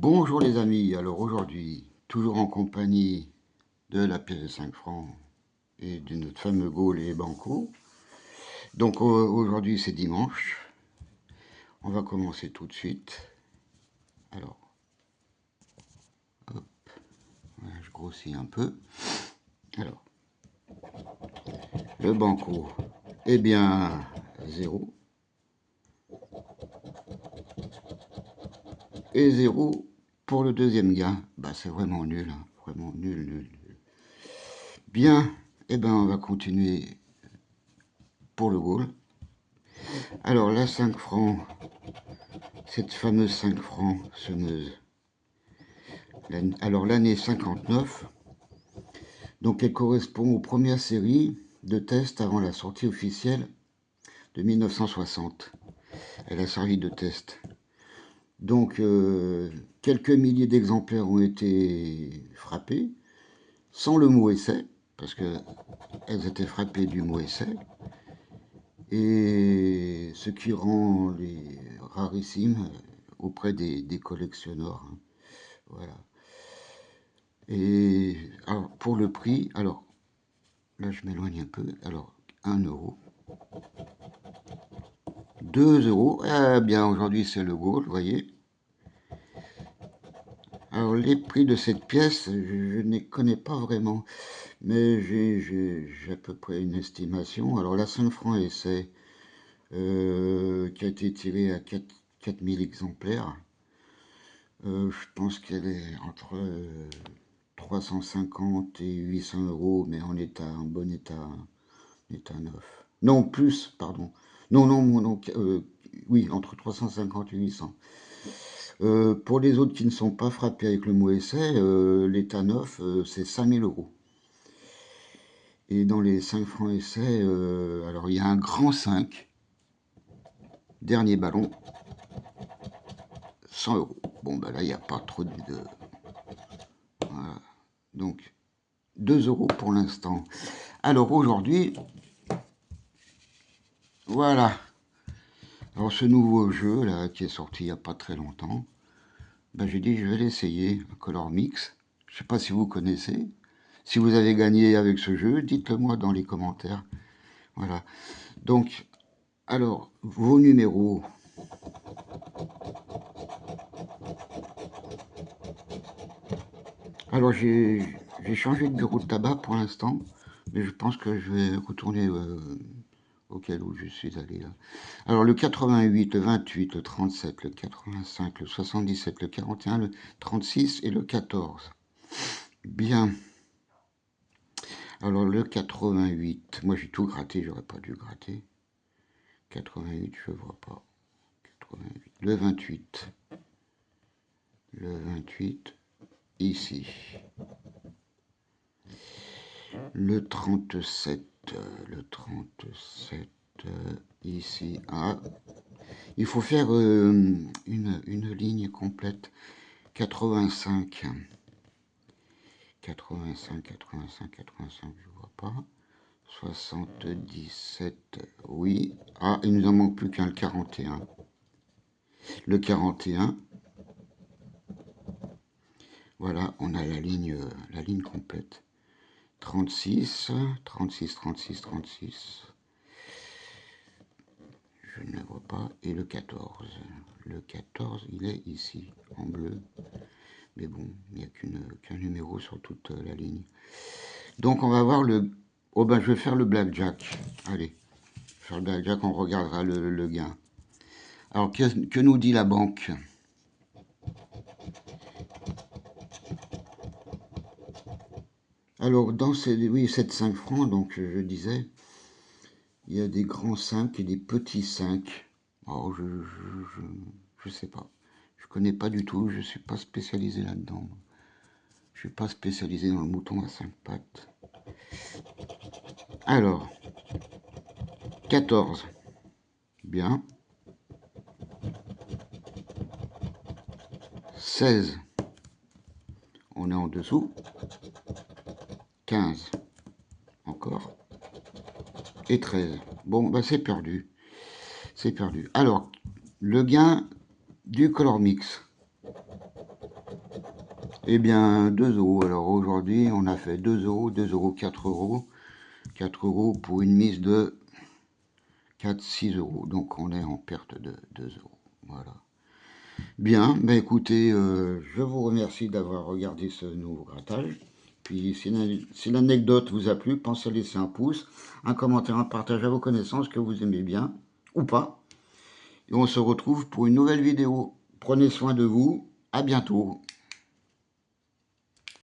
Bonjour les amis, alors aujourd'hui, toujours en compagnie de la pièce de 5 francs et de notre fameux Gaulle et Banco. Donc aujourd'hui c'est dimanche, on va commencer tout de suite. Alors, hop, voilà, je grossis un peu. Alors, le Banco, eh bien 0. Et 0 pour le deuxième gain. Bah c'est vraiment nul, hein, vraiment nul. Bien, eh ben on va continuer pour le Gaulle. Alors la 5 francs, cette fameuse 5 francs semeuse. Alors l'année 59, donc elle correspond aux premières séries de tests avant la sortie officielle de 1960. Elle a servi de test. Donc quelques milliers d'exemplaires ont été frappés, sans le mot essai, parce qu'elles étaient frappées du mot essai, et ce qui rend les rarissimes auprès des collectionneurs. Hein. Voilà. Et alors, pour le prix, alors là je m'éloigne un peu, alors 1 euro, 2 euros, eh bien aujourd'hui c'est le Gaulle, vous voyez. Alors les prix de cette pièce, je ne les connais pas vraiment, mais j'ai à peu près une estimation. Alors la 5 francs essai, qui a été tirée à 4000 exemplaires, je pense qu'elle est entre 350 et 800 euros, mais en bon état neuf. Non, plus, pardon. Non, oui, entre 350 et 800. Pour les autres qui ne sont pas frappés avec le mot essai, l'état neuf, c'est 5000 euros. Et dans les 5 francs essai, alors il y a un grand 5, dernier ballon, 100 euros. Bon, ben là, il n'y a pas trop de... Voilà. Donc, 2 euros pour l'instant. Alors aujourd'hui, voilà. Alors ce nouveau jeu là qui est sorti il n'y a pas très longtemps, ben, j'ai dit je vais l'essayer, Color Mix. Je ne sais pas si vous connaissez. Si vous avez gagné avec ce jeu, dites-le moi dans les commentaires. Voilà. Donc, alors, vos numéros. Alors j'ai changé de bureau de tabac pour l'instant, mais je pense que je vais retourner auquel où je suis allé là. Alors le 88, le 28, le 37, le 85, le 77, le 41, le 36 et le 14. Bien. Alors le 88, moi j'ai tout gratté, j'aurais pas dû gratter. 88, je vois pas. 88. Le 28, ici. Le 37, ici. Ah, il faut faire une ligne complète. 85. 85, je vois pas. 77, oui. Ah, il nous en manque plus qu'un, le 41. Le 41. Voilà, on a la ligne complète. 36, 36, 36, 36. Je ne la vois pas. Et le 14. Le 14, il est ici, en bleu. Mais bon, il n'y a qu'un numéro sur toute la ligne. Donc on va voir le... Oh ben je vais faire le blackjack. Allez, faire le blackjack, on regardera le gain. Alors que nous dit la banque? Alors dans oui, 5 francs, donc je disais, il y a des grands 5 et des petits 5. Alors je sais pas. Je connais pas du tout, je suis pas spécialisé là-dedans. Je suis pas spécialisé dans le mouton à 5 pattes. Alors, 14. Bien. 16. On est en dessous. 15. Encore. Et 13. Bon, bah c'est perdu. C'est perdu. Alors, le gain du color mix. Eh bien, 2 euros. Alors aujourd'hui, on a fait 2 euros, 2 euros, 4 euros. 4 euros pour une mise de 6 euros. Donc on est en perte de 2 euros. Voilà. Bien, ben écoutez, je vous remercie d'avoir regardé ce nouveau grattage. Puis si l'anecdote vous a plu, pensez à laisser un pouce, un commentaire, un partage à vos connaissances que vous aimez bien ou pas. Et on se retrouve pour une nouvelle vidéo. Prenez soin de vous. À bientôt.